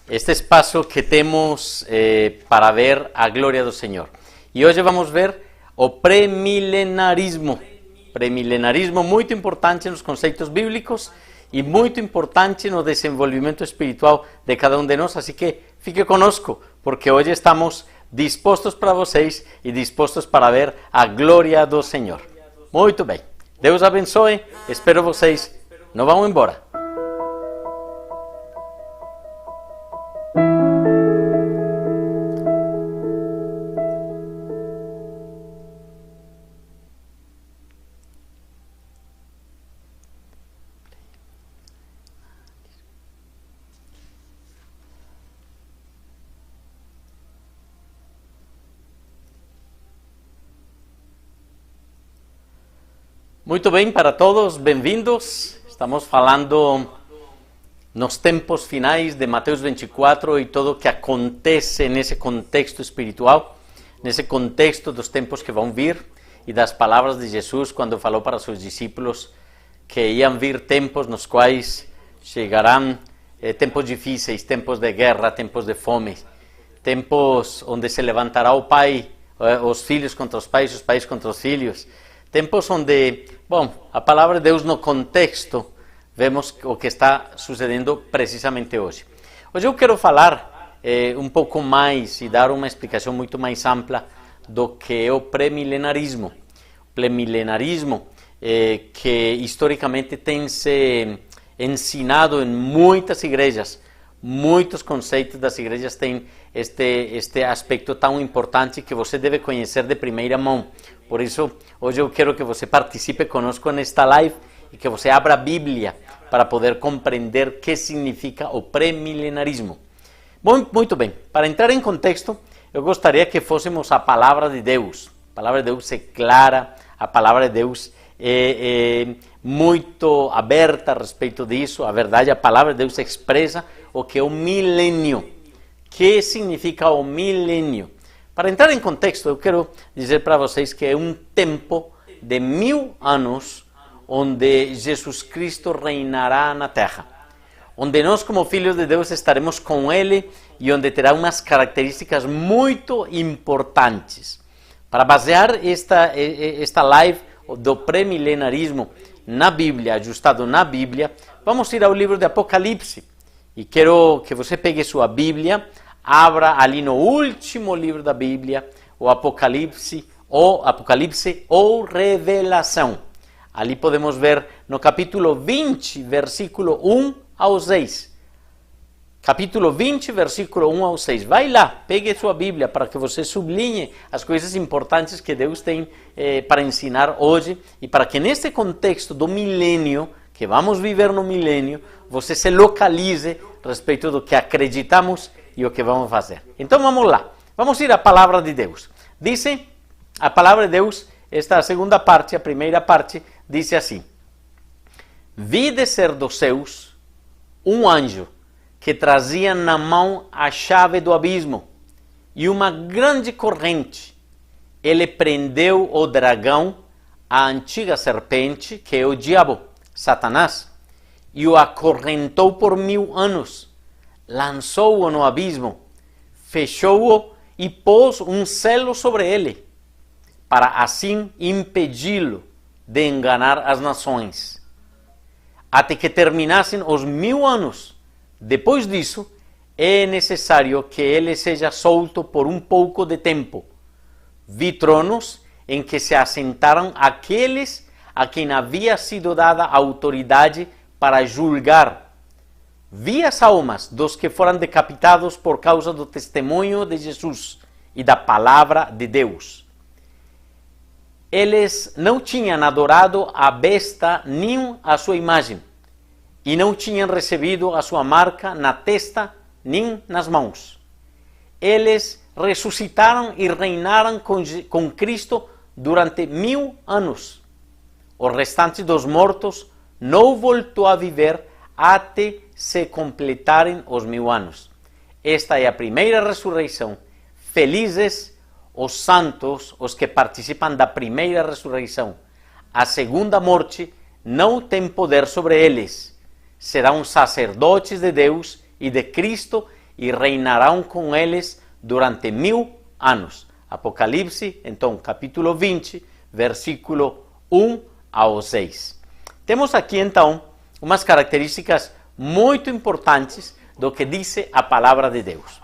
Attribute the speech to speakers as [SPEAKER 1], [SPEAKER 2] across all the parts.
[SPEAKER 1] este espaço que temos para ver a glória do Senhor. E hoje vamos ver o premilenarismo. Premilenarismo muito importante nos conceitos bíblicos e muito importante no desenvolvimento espiritual de cada um de nós. Assim que fique conosco, porque hoje estamos dispostos para vocês e dispostos para ver a glória do Senhor. Muito bem. Deus abençoe. Espero vocês. Não vão embora. Muito bem, para todos, bem-vindos. Estamos falando nos tempos finais de Mateus 24 e tudo o que acontece nesse contexto espiritual, nesse contexto dos tempos que vão vir e das palavras de Jesus quando falou para seus discípulos que iam vir tempos nos quais chegarão tempos difíceis, tempos de guerra, tempos de fome, tempos onde se levantará o pai, os filhos contra os pais contra os filhos. Tempos onde, a palavra de Deus no contexto, vemos o que está sucedendo precisamente hoje. Hoje eu quero falar um pouco mais e dar uma explicação muito mais ampla do que é o premilenarismo. O premilenarismo que historicamente tem se ensinado em muitas igrejas. Muitos conceitos das igrejas têm este aspecto tão importante que você deve conhecer de primeira mão. Por isso, hoje eu quero que você participe conosco nesta live e que você abra a Bíblia para poder compreender o que significa o premilenarismo. Bom, muito bem, para entrar em contexto, eu gostaria que fôssemos a palavra de Deus. A palavra de Deus é clara, a palavra de Deus é muito aberta a respeito disso. A verdade, a palavra de Deus expressa o que é o milênio. O que significa o milênio? Para entrar em contexto, eu quero dizer para vocês que é um tempo de 1000 anos onde Jesus Cristo reinará na Terra. Onde nós, como filhos de Deus, estaremos com Ele e onde terá umas características muito importantes. Para basear esta live do premilenarismo na Bíblia, ajustado na Bíblia, vamos ir ao livro de Apocalipse. E quero que você pegue sua Bíblia, abra ali no último livro da Bíblia, o Apocalipse ou Revelação. Ali podemos ver no capítulo 20, versículo 1 ao 6. Capítulo 20, versículo 1 ao 6. Vai lá, pegue sua Bíblia para que você sublinhe as coisas importantes que Deus tem para ensinar hoje e para que neste contexto do milênio, que vamos viver no milênio, você se localize a respeito do que acreditamos e o que vamos fazer. Então vamos lá, vamos ir à palavra de Deus. Diz a palavra de Deus, esta segunda parte, a primeira parte, diz assim: vi descer dos céus um anjo que trazia na mão a chave do abismo e uma grande corrente. Ele prendeu o dragão, a antiga serpente, que é o diabo, Satanás, e o acorrentou por 1000 anos. Lançou-o no abismo, fechou-o e pôs um selo sobre ele, para assim impedi-lo de enganar as nações, até que terminassem os 1000 anos. Depois disso, é necessário que ele seja solto por um pouco de tempo. Vi tronos em que se assentaram aqueles a quem havia sido dada a autoridade para julgar. Vi as almas dos que foram decapitados por causa do testemunho de Jesus e da palavra de Deus. Eles não tinham adorado a besta nem a sua imagem, e não tinham recebido a sua marca na testa nem nas mãos. Eles ressuscitaram e reinaram com Cristo durante 1000 anos. O restante dos mortos não voltou a viver até se completarem os 1000 anos. Esta é a primeira ressurreição. Felizes os santos, os que participam da primeira ressurreição. A segunda morte não tem poder sobre eles. Serão sacerdotes de Deus e de Cristo e reinarão com eles durante 1000 anos. Apocalipse, então, capítulo 20, versículo 1 ao 6. Temos aqui, então, umas características muito importantes do que diz a palavra de Deus.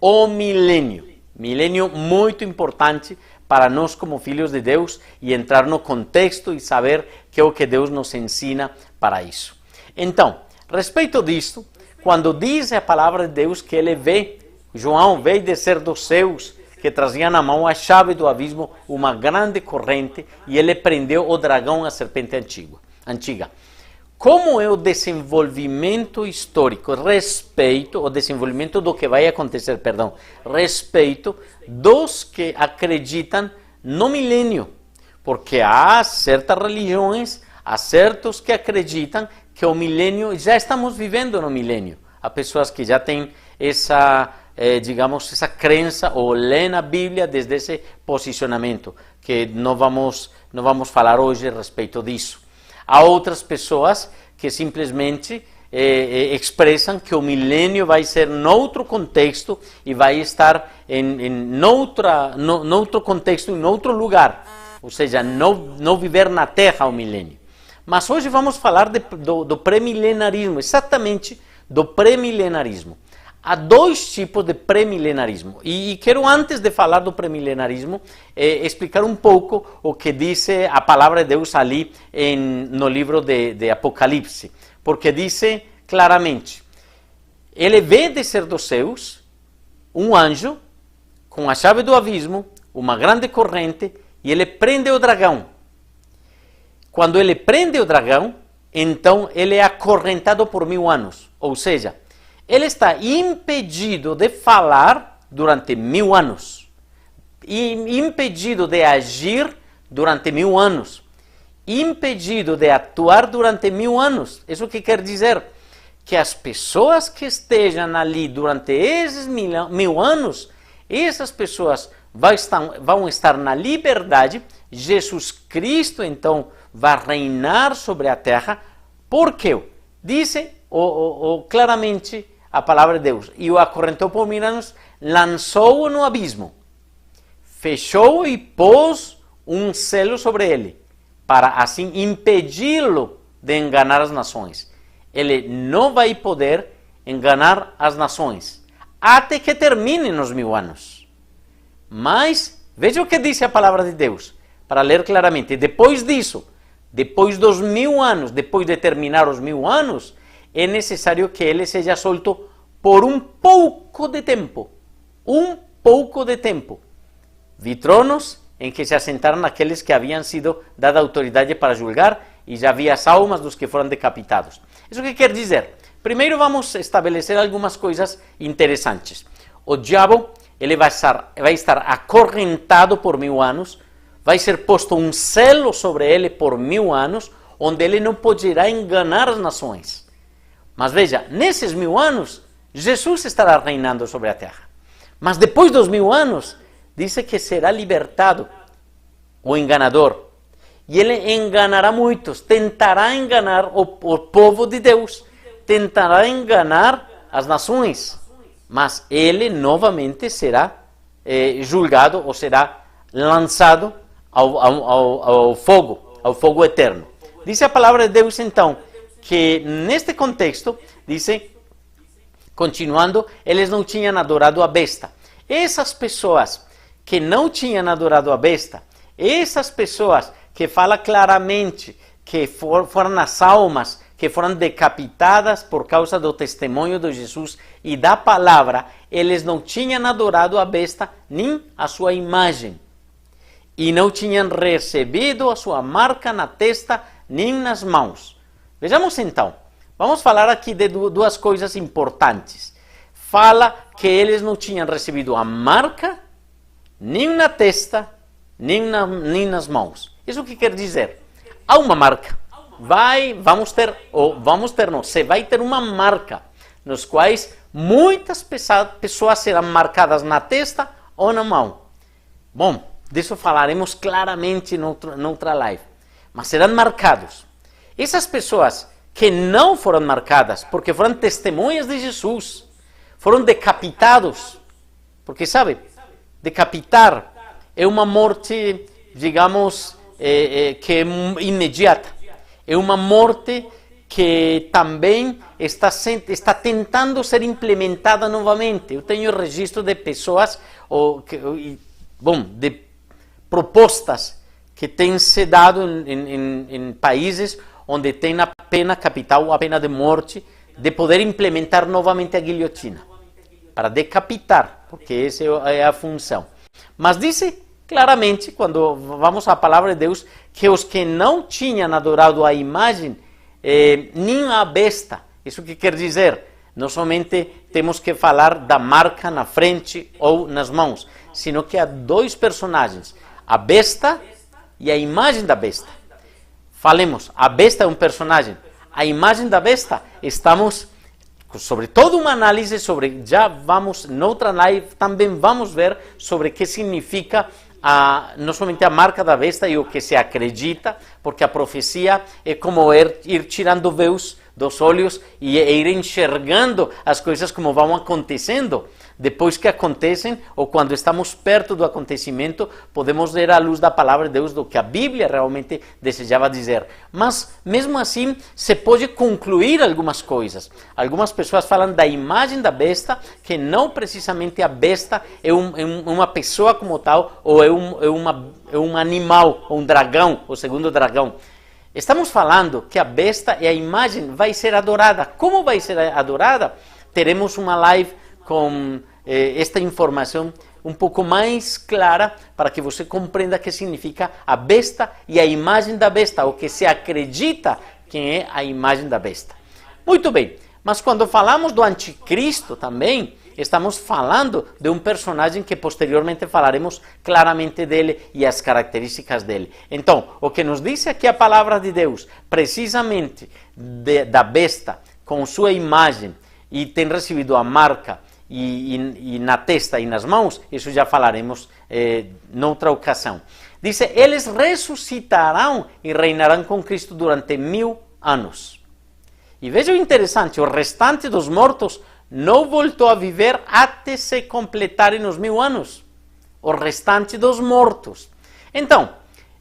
[SPEAKER 1] O milênio. Milênio muito importante para nós como filhos de Deus e entrar no contexto e saber que é o que Deus nos ensina para isso. Então, respeito disto, quando diz a palavra de Deus que ele vê, João veio descer dos céus, que trazia na mão a chave do abismo, uma grande corrente, e ele prendeu o dragão, a serpente antiga. Como é o desenvolvimento histórico, respeito do que vai acontecer, respeito dos que acreditam no milênio, porque há certas religiões, há certos que acreditam que o milênio, já estamos vivendo no milênio. Há pessoas que já têm essa, essa crença ou lêem a Bíblia desde esse posicionamento, que não vamos falar hoje a respeito disso. Há outras pessoas que simplesmente expressam que o milênio vai ser noutro contexto e vai estar noutro contexto, em outro lugar. Ou seja, não viver na Terra o milênio. Mas hoje vamos falar do pré-milenarismo, exatamente do pré-milenarismo. Há dois tipos de pré-milenarismo. E quero, antes de falar do pré-milenarismo, explicar um pouco o que diz a palavra de Deus ali no livro de Apocalipse. Porque diz claramente, ele vê descer dos céus um anjo com a chave do abismo, uma grande corrente, e ele prende o dragão. Quando ele prende o dragão, então ele é acorrentado por 1000 anos. Ou seja, ele está impedido de falar durante 1000 anos. E impedido de agir durante 1000 anos. Impedido de atuar durante 1000 anos. Isso que quer dizer? Que as pessoas que estejam ali durante esses 1000 anos, essas pessoas vão estar na liberdade. Jesus Cristo, então, vai reinar sobre a terra. Por quê? Diz claramente a palavra de Deus. E o acorrentou por 1000 anos, lançou-o no abismo, fechou e pôs um selo sobre ele, para assim impedi-lo de enganar as nações. Ele não vai poder enganar as nações, até que termine os 1000 anos. Mas, veja o que diz a palavra de Deus, para ler claramente. Depois disso, depois dos 1000 anos, depois de terminar os 1000 anos, é necessário que ele seja solto por um pouco de tempo. Um pouco de tempo. Vi tronos em que se assentaram aqueles que haviam sido dada autoridade para julgar, e já havia as almas dos que foram decapitados. Isso que quer dizer? Primeiro vamos estabelecer algumas coisas interessantes. O diabo, ele vai estar acorrentado por 1000 anos, vai ser posto um selo sobre ele por 1000 anos, onde ele não poderá enganar as nações. Mas veja, nesses 1000 anos, Jesus estará reinando sobre a terra. Mas depois dos 1000 anos, diz que será libertado o enganador. E ele enganará muitos, tentará enganar o povo de Deus, tentará enganar as nações. Mas ele novamente será julgado ou será lançado ao fogo eterno. Diz a palavra de Deus, então, que neste contexto, diz, continuando, eles não tinham adorado a besta. Essas pessoas que não tinham adorado a besta, essas pessoas que fala claramente que foram as almas que foram decapitadas por causa do testemunho de Jesus e da palavra, eles não tinham adorado a besta nem a sua imagem. E não tinham recebido a sua marca na testa nem nas mãos. Vejamos então, vamos falar aqui de duas coisas importantes. Fala que eles não tinham recebido a marca, nem na testa, nem nas mãos. Isso que quer dizer? Há uma marca. Você vai ter uma marca, nos quais muitas pessoas serão marcadas na testa ou na mão. Bom, disso falaremos claramente em outra live. Mas serão marcados. Essas pessoas que não foram marcadas, porque foram testemunhas de Jesus, foram decapitados. Porque, sabe, decapitar é uma morte, digamos, que é imediata. É uma morte que também está tentando ser implementada novamente. Eu tenho registro de pessoas, de propostas que têm se dado em países onde tem a pena capital ou a pena de morte, de poder implementar novamente a guilhotina, para decapitar, porque essa é a função. Mas diz claramente, quando vamos à palavra de Deus, que os que não tinham adorado a imagem, nem a besta. Isso que quer dizer? Não somente temos que falar da marca na frente ou nas mãos, sino que há dois personagens, a besta e a imagem da besta. Falemos, a besta é um personagem, a imagem da besta, estamos sobre toda uma análise sobre, já vamos, noutra live também vamos ver sobre o que significa não somente a marca da besta e o que se acredita, porque a profecia é como ir tirando véus dos olhos e ir enxergando as coisas como vão acontecendo. Depois que acontecem, ou quando estamos perto do acontecimento, podemos ver à luz da palavra de Deus do que a Bíblia realmente desejava dizer. Mas, mesmo assim, se pode concluir algumas coisas. Algumas pessoas falam da imagem da besta, que não precisamente a besta é uma pessoa como tal, ou é um animal, um dragão, o segundo dragão. Estamos falando que a besta e a imagem vai ser adorada. Como vai ser adorada? Teremos uma live com esta informação um pouco mais clara para que você compreenda o que significa a besta e a imagem da besta, o que se acredita que é a imagem da besta. Muito bem, mas quando falamos do anticristo também, estamos falando de um personagem que posteriormente falaremos claramente dele e as características dele. Então, o que nos diz aqui a palavra de Deus, precisamente da besta, com sua imagem, e tem recebido a marca, e na testa e nas mãos, isso já falaremos noutra ocasião. Diz, eles ressuscitarão e reinarão com Cristo durante 1000 anos. E veja o interessante, o restante dos mortos não voltou a viver até se completarem os 1000 anos. O restante dos mortos. Então,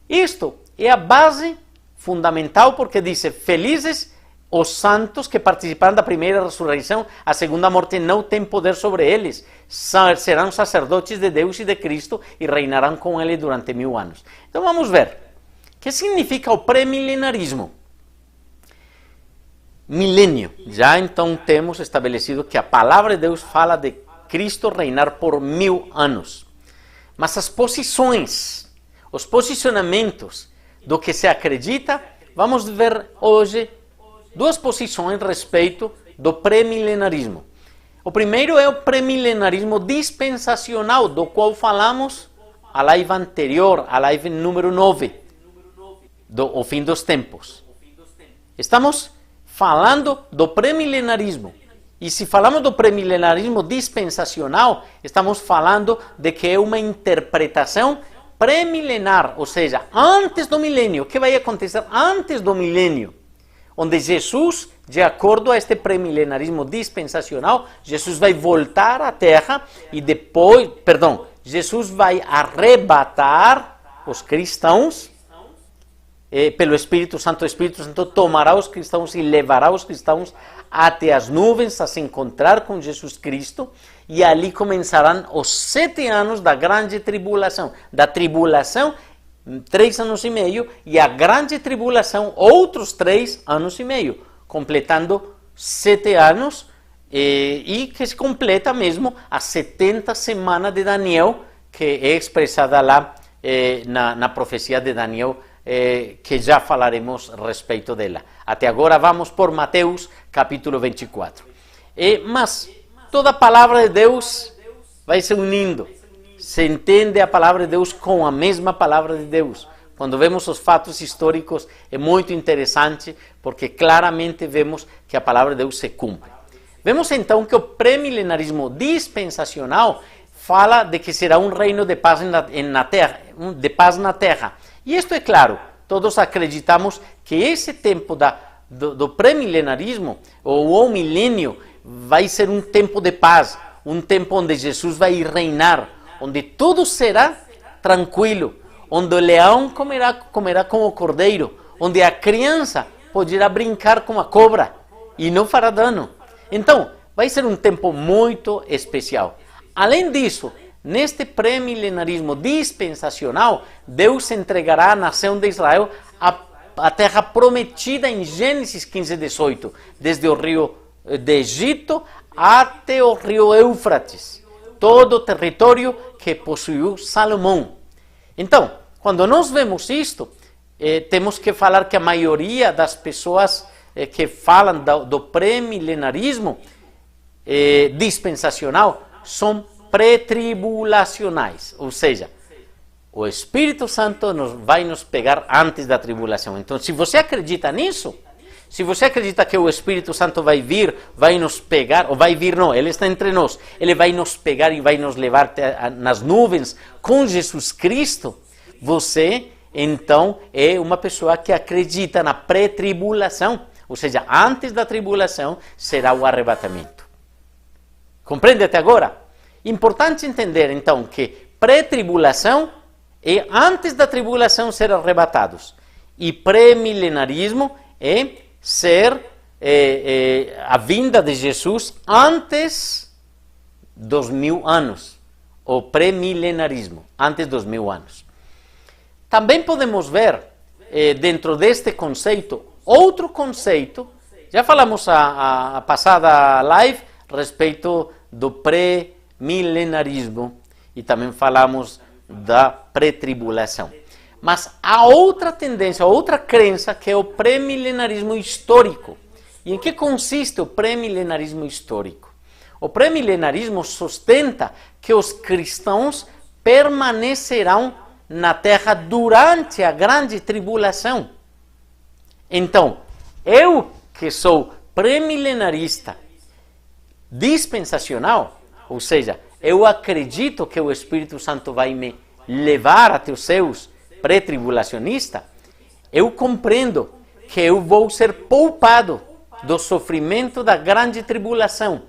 [SPEAKER 1] isto é a base fundamental, porque diz, felizes os santos que participaram da primeira ressurreição, a segunda morte não tem poder sobre eles. Serão sacerdotes de Deus e de Cristo e reinarão com ele durante 1000 anos. Então vamos ver. O que significa o pré-milenarismo? Milênio. Já então temos estabelecido que a palavra de Deus fala de Cristo reinar por 1000 anos. Mas as posições, os posicionamentos do que se acredita, vamos ver hoje duas posições a respeito do pré-milenarismo. O primeiro é o pré-milenarismo dispensacional, do qual falamos a live anterior, a live número 9, o fim dos tempos. Estamos falando do pré-milenarismo. E se falamos do pré-milenarismo dispensacional, estamos falando de que é uma interpretação pré-milenar, ou seja, antes do milênio. O que vai acontecer antes do milênio? Onde Jesus, de acordo a este pré-milenarismo dispensacional, Jesus vai voltar à Terra e depois, Jesus vai arrebatar os cristãos pelo Espírito Santo. O Espírito Santo tomará os cristãos e levará os cristãos até as nuvens a se encontrar com Jesus Cristo, e ali começarão os 7 anos da grande tribulação. Da tribulação, 3 anos e meio, e a grande tribulação, outros 3 anos e meio, completando 7 anos, e que se completa mesmo a 70 semanas de Daniel, que é expressada lá na profecia de Daniel, que já falaremos a respeito dela. Até agora vamos por Mateus capítulo 24. Mas toda a palavra de Deus vai se unindo. Se entende a palavra de Deus com a mesma palavra de Deus. Quando vemos os fatos históricos é muito interessante, porque claramente vemos que a palavra de Deus se cumpre. Vemos então que o pré-milenarismo dispensacional fala de que será um reino de paz na terra, de paz na terra. E isto é claro, todos acreditamos que esse tempo do pré-milenarismo, ou o milênio, vai ser um tempo de paz, um tempo onde Jesus vai reinar, onde tudo será tranquilo, onde o leão comerá como o cordeiro, onde a criança poderá brincar com a cobra e não fará dano. Então, vai ser um tempo muito especial. Além disso, neste pré-milenarismo dispensacional, Deus entregará à nação de Israel a terra prometida em Gênesis 15, 18, desde o rio de Egito até o rio Éufrates, todo o território que possuiu Salomão. Então, quando nós vemos isto, temos que falar que a maioria das pessoas que falam do pré-milenarismo dispensacional são pré-tribulacionais, ou seja, o Espírito Santo vai nos pegar antes da tribulação. Então, se você acredita nisso, se você acredita que o Espírito Santo vai vir, vai nos pegar, ou vai vir não, ele está entre nós, ele vai nos pegar e vai nos levar nas nuvens com Jesus Cristo, você, então, é uma pessoa que acredita na pré-tribulação, ou seja, antes da tribulação será o arrebatamento. Compreende até agora? Importante entender, então, que pré-tribulação é antes da tribulação ser arrebatados. E pré-milenarismo é ser a vinda de Jesus antes dos 1000 anos. O pré-milenarismo, antes dos 1000 anos. Também podemos ver, dentro deste conceito, outro conceito. Já falamos a passada live a respeito do pré-milenarismo e também falamos da pré-tribulação. Mas há outra tendência, outra crença que é o pré-milenarismo histórico. E em que consiste o pré-milenarismo histórico? O pré-milenarismo sustenta que os cristãos permanecerão na terra durante a grande tribulação. Então, eu que sou pré-milenarista dispensacional, ou seja, eu acredito que o Espírito Santo vai me levar até os céus, pré-tribulacionista, eu compreendo que eu vou ser poupado do sofrimento da grande tribulação.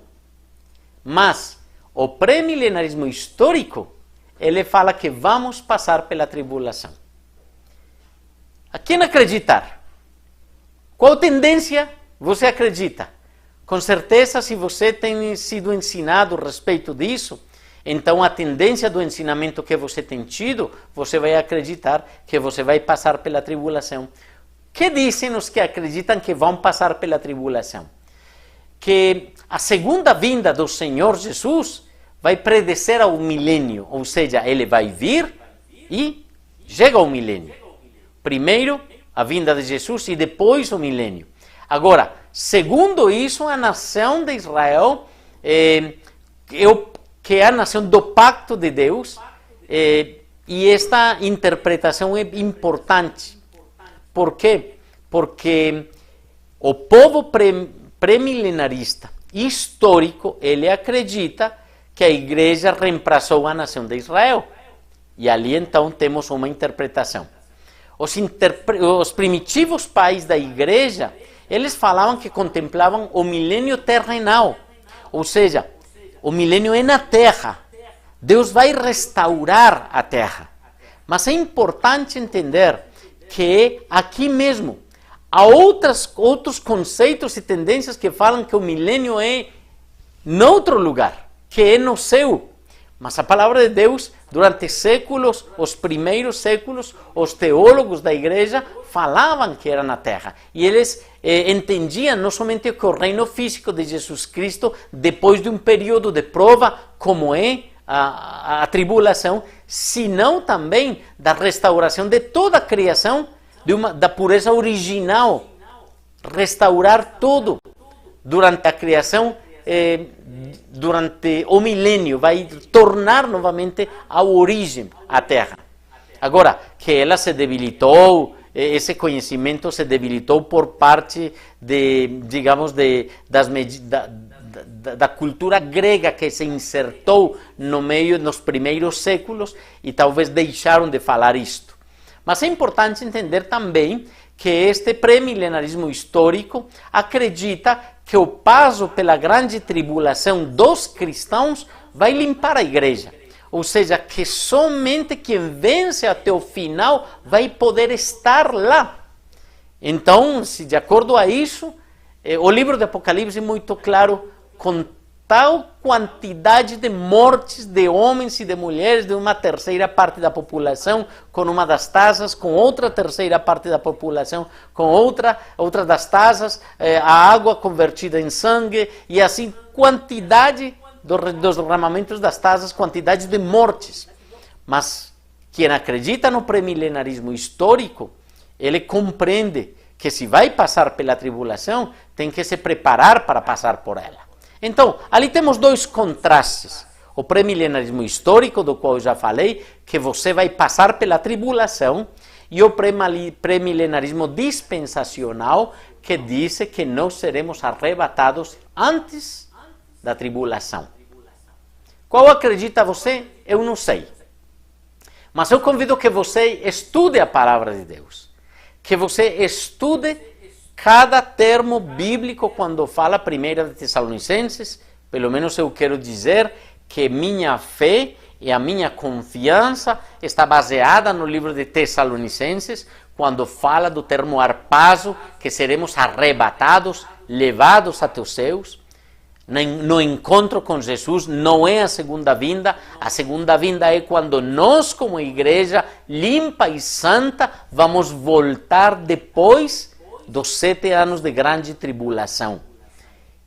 [SPEAKER 1] Mas o pré-milenarismo histórico, ele fala que vamos passar pela tribulação. A quem acreditar? Qual tendência você acredita? Com certeza, se você tem sido ensinado a respeito disso, então a tendência do ensinamento que você tem tido, você vai acreditar que você vai passar pela tribulação. Que dizem os que acreditam que vão passar pela tribulação? Que a segunda vinda do Senhor Jesus vai precedir ao milênio, ou seja, ele vai vir e chega ao milênio. Primeiro a vinda de Jesus e depois o milênio. Agora, segundo isso, a nação de Israel, que é a nação do pacto de Deus, e esta interpretação é importante. Por quê? Porque o povo pré-milenarista histórico, ele acredita que a igreja reemplaçou a nação de Israel. E ali então temos uma interpretação. Os primitivos pais da igreja, eles falavam que contemplavam o milênio terrenal. Ou seja, o milênio é na terra. Deus vai restaurar a terra. Mas é importante entender que aqui mesmo há outros conceitos e tendências que falam que o milênio é em outro lugar, que é no céu. Mas a palavra de Deus, durante séculos, os primeiros séculos, os teólogos da igreja falavam que era na terra. E eles entendiam não somente que o reino físico de Jesus Cristo, depois de um período de prova, como é a tribulação, senão também da restauração de toda a criação, da pureza original. Restaurar tudo durante a criação, durante o milênio, vai tornar novamente a origem, a terra. Agora, que ela se debilitou, esse conhecimento se debilitou por parte da cultura grega que se insertou no meio nos primeiros séculos e talvez deixaram de falar isto. Mas é importante entender também que este pré-milenarismo histórico acredita que o passo pela grande tribulação dos cristãos vai limpar a igreja. Ou seja, que somente quem vence até o final vai poder estar lá. Então, se de acordo a isso, o livro de Apocalipse é muito claro, com tal quantidade de mortes de homens e de mulheres, de uma terceira parte da população com uma das taças, com outra terceira parte da população com outra das taças, a água convertida em sangue, e assim, quantidade dos derramamentos das taças, quantidade de mortes. Mas quem acredita no premilenarismo histórico, ele compreende que se vai passar pela tribulação, tem que se preparar para passar por ela. Então, ali temos dois contrastes. O premilenarismo histórico, do qual eu já falei, que você vai passar pela tribulação, e o premilenarismo dispensacional, que diz que nós seremos arrebatados antes da tribulação. Qual acredita você? Eu não sei. Mas eu convido que você estude a palavra de Deus. Que você estude cada termo bíblico quando fala 1 de Tessalonicenses. Pelo menos eu quero dizer que minha fé e a minha confiança está baseada no livro de Tessalonicenses, quando fala do termo harpazo, que seremos arrebatados, levados até os céus. No encontro com Jesus não é a segunda vinda é quando nós, como igreja limpa e santa, vamos voltar depois dos 7 anos de grande tribulação.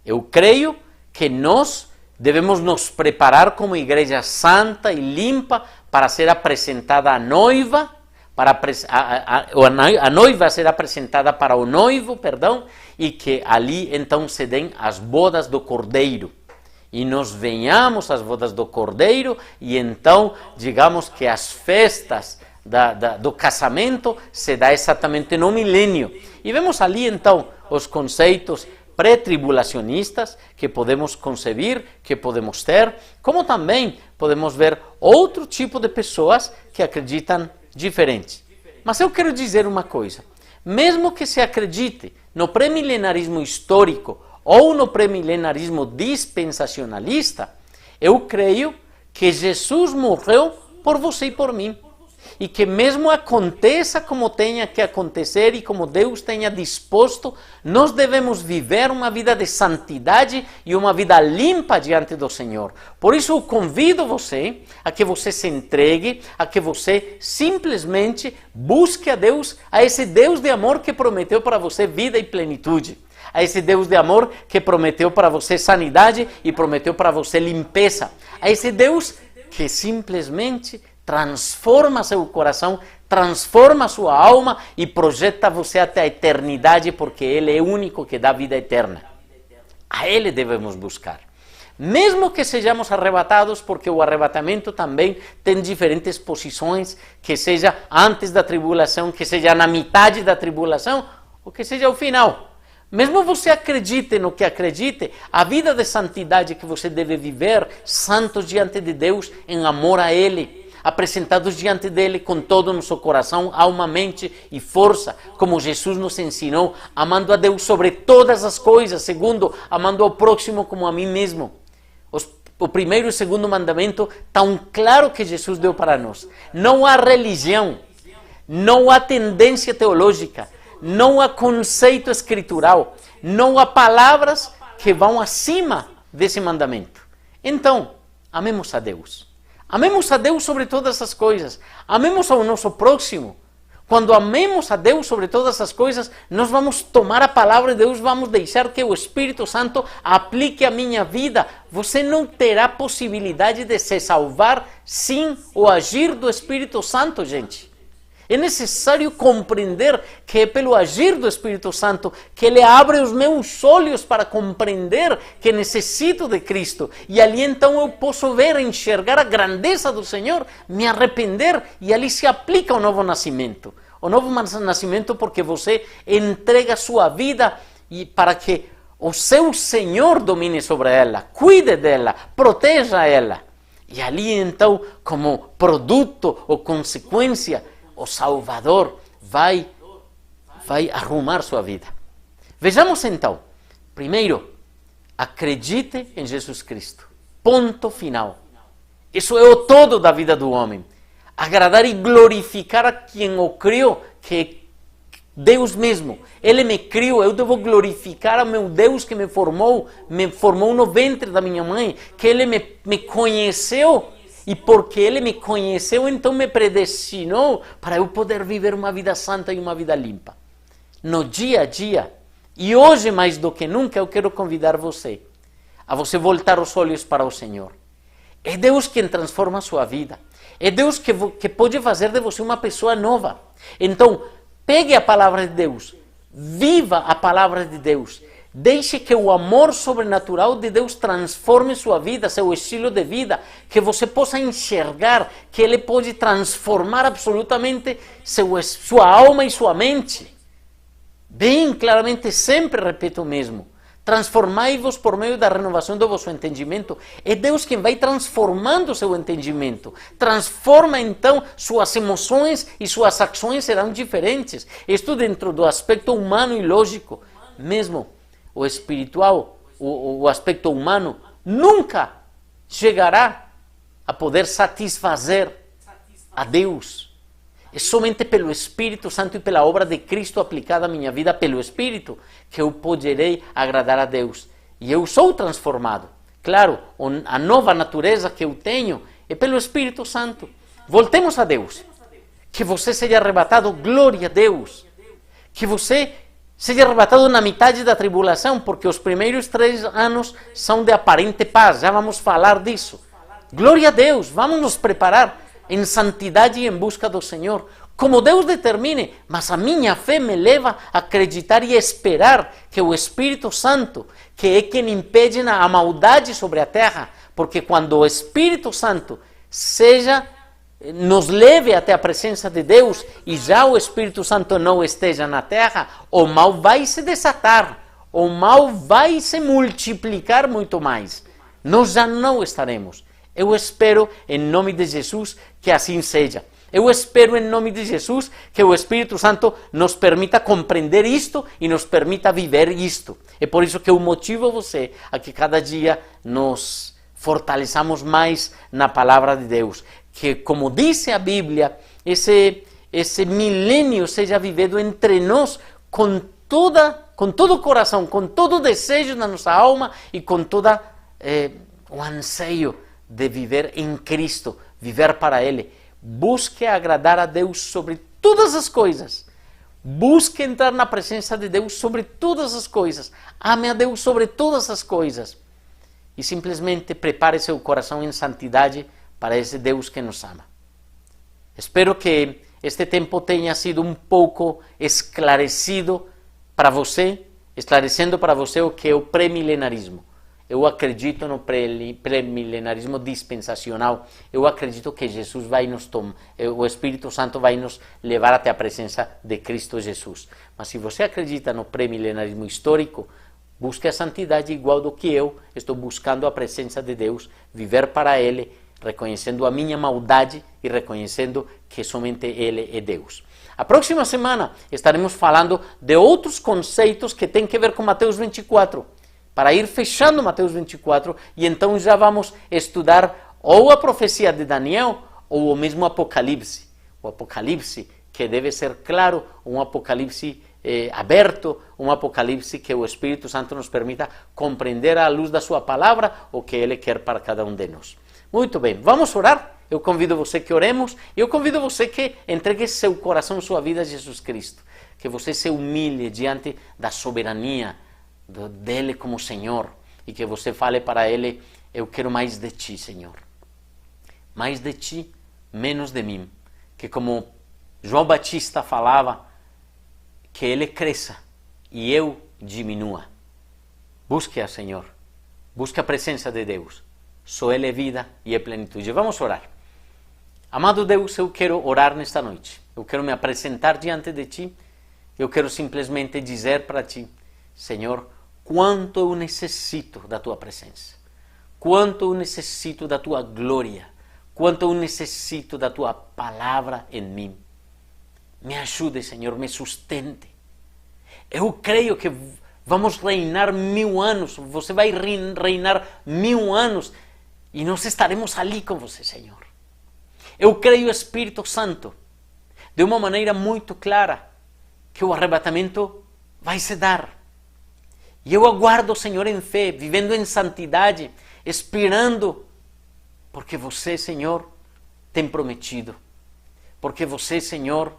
[SPEAKER 1] Eu creio que nós devemos nos preparar como igreja santa e limpa para ser apresentada à noiva, a noiva ser apresentada para o noivo, e que ali então se deem as bodas do Cordeiro. E nós venhamos às bodas do Cordeiro, e então digamos que as festas do casamento se dá exatamente no milênio. E vemos ali então os conceitos pré-tribulacionistas que podemos conceber, que podemos ter, como também podemos ver outro tipo de pessoas que acreditam diferente. Mas eu quero dizer uma coisa, mesmo que se acredite no premilenarismo histórico ou no premilenarismo dispensacionalista, eu creio que Jesus morreu por você e por mim. E que mesmo aconteça como tenha que acontecer e como Deus tenha disposto, nós devemos viver uma vida de santidade e uma vida limpa diante do Senhor. Por isso eu convido você a que você se entregue, a que você simplesmente busque a Deus, a esse Deus de amor que prometeu para você vida e plenitude. A esse Deus de amor que prometeu para você sanidade e prometeu para você limpeza. A esse Deus que simplesmente transforma seu coração, transforma sua alma e projeta você até a eternidade, porque Ele é o único que dá vida eterna. A Ele devemos buscar. Mesmo que sejamos arrebatados, porque o arrebatamento também tem diferentes posições, que seja antes da tribulação, que seja na metade da tribulação, ou que seja o final. Mesmo você acredite no que acredite, a vida de santidade que você deve viver, santos diante de Deus, em amor a Ele, apresentados diante dele com todo o nosso coração, alma, mente e força, como Jesus nos ensinou, amando a Deus sobre todas as coisas, segundo, amando ao próximo como a mim mesmo. O primeiro e o segundo mandamento, tão claro que Jesus deu para nós. Não há religião, não há tendência teológica, não há conceito escritural, não há palavras que vão acima desse mandamento. Então, amemos a Deus. Amemos a Deus sobre todas as coisas. Amemos ao nosso próximo. Quando amemos a Deus sobre todas as coisas, nós vamos tomar a palavra de Deus, vamos deixar que o Espírito Santo aplique a minha vida. Você não terá possibilidade de se salvar sem o agir do Espírito Santo, gente. É necessário compreender que é pelo agir do Espírito Santo que Ele abre os meus olhos para compreender que necessito de Cristo. E ali então eu posso ver, enxergar a grandeza do Senhor, me arrepender, e ali se aplica o novo nascimento. O novo nascimento porque você entrega a sua vida e para que o seu Senhor domine sobre ela, cuide dela, proteja ela. E ali então, como produto ou consequência, o Salvador vai arrumar sua vida. Vejamos então, primeiro, Acredite em Jesus Cristo. Ponto final. Isso é o todo da vida do homem. Agradar e glorificar a quem o criou, que é Deus mesmo. Ele me criou, eu devo glorificar ao meu Deus que me formou no ventre da minha mãe, que Ele me conheceu, e porque Ele me conheceu, então me predestinou para eu poder viver uma vida santa e uma vida limpa. No dia a dia, e hoje mais do que nunca, eu quero convidar você a você voltar os olhos para o Senhor. É Deus quem transforma a sua vida. É Deus que pode fazer de você uma pessoa nova. Então, pegue a palavra de Deus. Viva a palavra de Deus. Deixe que o amor sobrenatural de Deus transforme sua vida, seu estilo de vida. Que você possa enxergar que Ele pode transformar absolutamente sua alma e sua mente. Bem claramente, sempre repito o mesmo. Transformai-vos por meio da renovação do vosso entendimento. É Deus quem vai transformando o seu entendimento. Transforma então suas emoções e suas ações serão diferentes. Isto dentro do aspecto humano e lógico. Mesmo o espiritual, o aspecto humano, nunca chegará a poder satisfazer a Deus. É somente pelo Espírito Santo e pela obra de Cristo aplicada à minha vida pelo Espírito que eu poderei agradar a Deus. E eu sou transformado. Claro, a nova natureza que eu tenho é pelo Espírito Santo. Voltemos a Deus. Que você seja arrebatado, glória a Deus. Que você seja arrebatado na metade da tribulação, porque os primeiros 3 anos são de aparente paz. Já vamos falar disso. Glória a Deus, vamos nos preparar em santidade e em busca do Senhor, como Deus determine, mas a minha fé me leva a acreditar e esperar que o Espírito Santo, que é quem impede a maldade sobre a terra, porque quando o Espírito Santo nos leve até a presença de Deus e já o Espírito Santo não esteja na terra, o mal vai se desatar, o mal vai se multiplicar muito mais. Nós já não estaremos. Eu espero, em nome de Jesus, que assim seja. Eu espero, em nome de Jesus, que o Espírito Santo nos permita compreender isto e nos permita viver isto. É por isso que eu motivo você a que cada dia nos fortaleçamos mais na palavra de Deus. Que, como diz a Bíblia, esse milênio seja vivido entre nós com todo o coração, com todo o desejo na nossa alma e com todo o anseio de viver em Cristo, viver para Ele. Busque agradar a Deus sobre todas as coisas. Busque entrar na presença de Deus sobre todas as coisas. Ame a Deus sobre todas as coisas. E simplesmente prepare seu coração em santidade para esse Deus que nos ama. Espero que este tempo tenha sido um pouco esclarecido para você, esclarecendo para você o que é o pré-milenarismo. Eu acredito no pré-milenarismo dispensacional. Eu acredito que Jesus vai nos o Espírito Santo vai nos levar até a presença de Cristo Jesus. Mas se você acredita no pré-milenarismo histórico, busque a santidade igual do que eu estou buscando a presença de Deus, viver para Ele, reconhecendo a minha maldade e reconhecendo que somente Ele é Deus. A próxima semana estaremos falando de outros conceitos que têm que ver com Mateus 24. Para ir fechando Mateus 24, e então já vamos estudar ou a profecia de Daniel, ou o mesmo Apocalipse. O Apocalipse que deve ser claro, um Apocalipse aberto, um Apocalipse que o Espírito Santo nos permita compreender à luz da sua palavra o que Ele quer para cada um de nós. Muito bem, vamos orar? Eu convido você que oremos, e eu convido você que entregue seu coração, sua vida a Jesus Cristo. Que você se humilhe diante da soberania dele como Senhor, e que você fale para Ele: eu quero mais de Ti, Senhor. Mais de Ti, menos de mim. Que como João Batista falava, que Ele cresça e eu diminua. Busque a Senhor. Busque a presença de Deus. Só Ele é vida e é plenitude. Vamos orar. Amado Deus, eu quero orar nesta noite. Eu quero me apresentar diante de Ti. Eu quero simplesmente dizer para Ti: Senhor, quanto eu necessito da Tua presença, quanto eu necessito da Tua glória, quanto eu necessito da Tua palavra em mim. Me ajude, Senhor, me sustente. Eu creio que Vamos reinar 1000 anos, você vai reinar 1000 anos e nós estaremos ali com você, Senhor. Eu creio, Espírito Santo, de uma maneira muito clara, que o arrebatamento vai se dar. E eu aguardo, Senhor, em fé, vivendo em santidade, esperando, porque você, Senhor, tem prometido. Porque você, Senhor,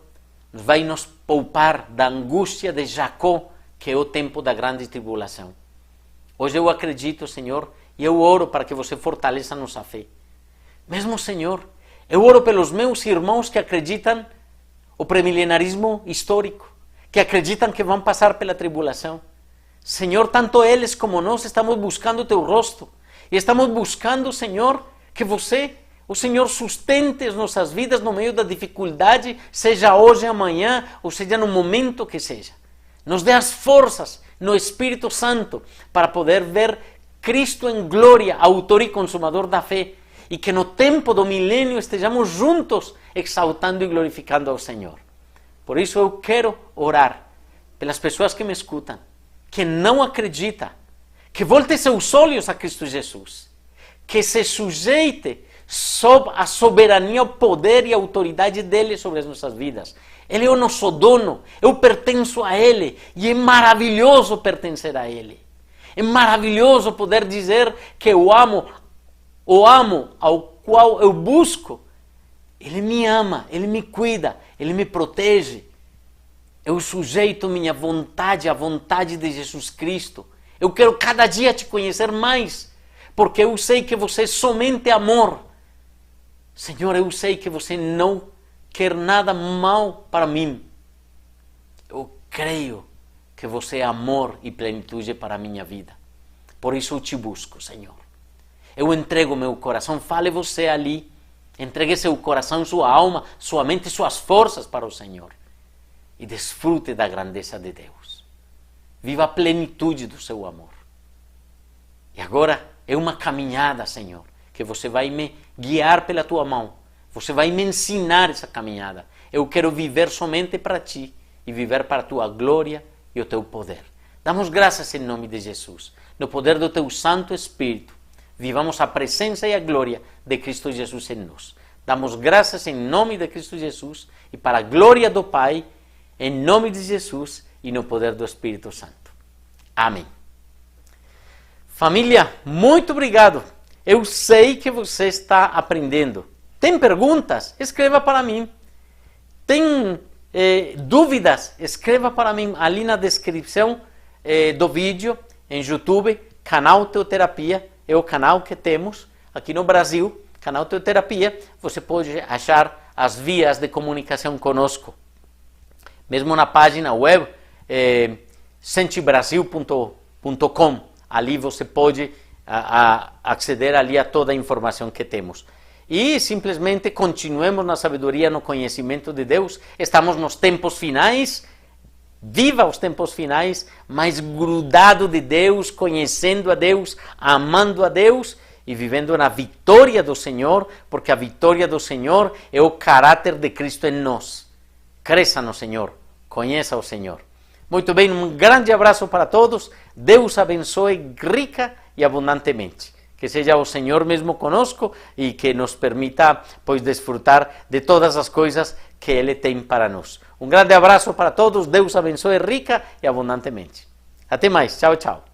[SPEAKER 1] vai nos poupar da angústia de Jacó, que é o tempo da grande tribulação. Hoje eu acredito, Senhor, e eu oro para que você fortaleça nossa fé. Mesmo, Senhor, eu oro pelos meus irmãos que acreditam o premilenarismo histórico, que acreditam que vão passar pela tribulação. Senhor, tanto eles como nós estamos buscando o teu rosto. E estamos buscando, Senhor, que você, o Senhor, sustente as nossas vidas no meio da dificuldade, seja hoje, amanhã, ou seja no momento que seja. Nos dê as forças no Espírito Santo para poder ver Cristo em glória, autor e consumador da fé, e que no tempo do milênio estejamos juntos exaltando e glorificando ao Senhor. Por isso eu quero orar pelas pessoas que me escutam, que não acreditam, que volte seus olhos a Cristo Jesus, que se sujeite sob a soberania, o poder e a autoridade dele sobre as nossas vidas. Ele é o nosso dono, eu pertenço a ele e é maravilhoso pertencer a ele. É maravilhoso poder dizer que eu amo, o amo ao qual eu busco. Ele me ama, ele me cuida, ele me protege. Eu sujeito minha vontade à vontade de Jesus Cristo. Eu quero cada dia te conhecer mais, porque eu sei que você é somente amor. Senhor, eu sei que você não quer nada mal para mim. Eu creio que você é amor e plenitude para a minha vida. Por isso eu te busco, Senhor. Eu entrego meu coração, fale você ali. Entregue seu coração, sua alma, sua mente e suas forças para o Senhor. E desfrute da grandeza de Deus. Viva a plenitude do seu amor. E agora é uma caminhada, Senhor, que você vai me guiar pela tua mão. Você vai me ensinar essa caminhada. Eu quero viver somente para ti e viver para a tua glória e o teu poder. Damos graças em nome de Jesus. No poder do teu Santo Espírito, vivamos a presença e a glória de Cristo Jesus em nós. Damos graças em nome de Cristo Jesus e para a glória do Pai, em nome de Jesus e no poder do Espírito Santo. Amém. Família, muito obrigado. Eu sei que você está aprendendo. Tem perguntas? Escreva para mim. Tem dúvidas? Escreva para mim ali na descrição do vídeo, em YouTube, canal Teoterapia, é o canal que temos aqui no Brasil, canal Teoterapia. Você pode achar as vias de comunicação conosco. Mesmo na página web, sentibrasil.com, ali você pode acceder ali a toda a informação que temos. E simplesmente continuemos na sabedoria, no conhecimento de Deus. Estamos nos tempos finais, viva os tempos finais, mas grudado de Deus, conhecendo a Deus, amando a Deus e vivendo na vitória do Senhor, porque a vitória do Senhor é o caráter de Cristo em nós. Cresça no Senhor, conheça o Senhor. Muito bem, um grande abraço para todos. Deus abençoe rica e abundantemente. Que seja o Senhor mesmo conosco e que nos permita, pois, desfrutar de todas as coisas que Ele tem para nós. Um grande abraço para todos. Deus abençoe rica e abundantemente. Até mais. Tchau, tchau.